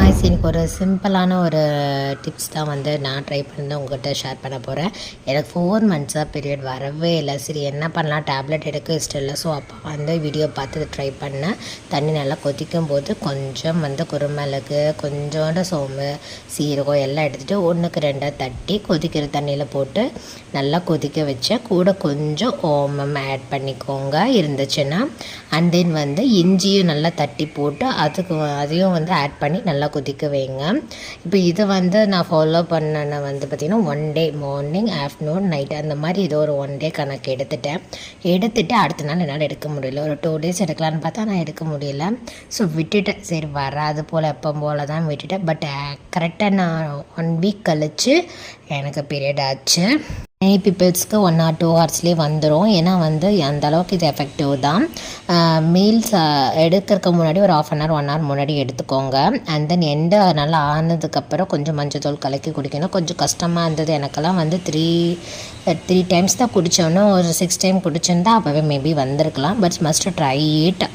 Hi எனக்கு ஒரு சிம்பிளான ஒரு டிப்ஸ் தான் வந்து நான் ட்ரை பண்ணி உங்கள்கிட்ட ஷேர் பண்ண போகிறேன். எனக்கு 4 மந்த்ஸாக பீரியட் வரவே இல்லை. சரி என்ன பண்ணலாம், டேப்லெட் எடுக்க இஷ்டம் இல்லை. ஸோ அப்போ வந்து வீடியோ பார்த்து ட்ரை பண்ணேன். தண்ணி நல்லா கொதிக்கும் போது கொஞ்சம் வந்து குருமிளகு, கொஞ்சோண்டு சோம்பு, சீரகம் எல்லாம் எடுத்துகிட்டு 1க்கு 2 தட்டி கொதிக்கிற தண்ணியில் போட்டு நல்லா கொதிக்க வச்சேன். கூட கொஞ்சம் ஓமம் ஆட் பண்ணிக்கோங்க இருந்துச்சுன்னா. அண்ட் தென் வந்து இஞ்சியும் நல்லா தட்டி போட்டு அதையும் வந்து ஆட் பண்ணி நல்லா கொதிக்க வைங்க. இப்போ இதை வந்து நான் ஃபாலோ பண்ண வந்து பார்த்திங்கன்னா 1 டே மார்னிங், ஆஃப்டர்நூன், நைட் அந்த மாதிரி இது ஒரு 1 டே கணக்கு எடுத்துகிட்டு அடுத்த நாள் என்னால் எடுக்க முடியல. ஒரு 2 டேஸ் எடுக்கலான்னு பார்த்தா நான் எடுக்க முடியல. ஸோ விட்டுட்டேன். சரி வராது போல் எப்போ போல் தான் விட்டுட்டேன். பட் கரெக்டாக நான் 1 வீக் கழித்து எனக்கு பீரியட் ஆச்சு. மெனி பீப்புள்ஸ்க்கு 1 or 2 ஹவர்ஸ்லேயே வந்துடும். ஏன்னா வந்து அந்த அளவுக்கு இது எஃபெக்டிவ் தான். மீல்ஸ் எடுக்கிறதுக்கு முன்னாடி ஒரு 1/2 hour 1 hour முன்னாடி எடுத்துக்கோங்க. அண்ட் தென் எண்டு நல்லா ஆனதுக்கப்புறம் கொஞ்சம் மஞ்சள் கலக்கி குடிக்கணும். கொஞ்சம் கஷ்டமாக இருந்தது எனக்கெல்லாம். வந்து 3 times தான் குடித்தோன்னே, ஒரு 6 time குடிச்சிருந்தா அப்போவே மேபி வந்திருக்கலாம். But must try it.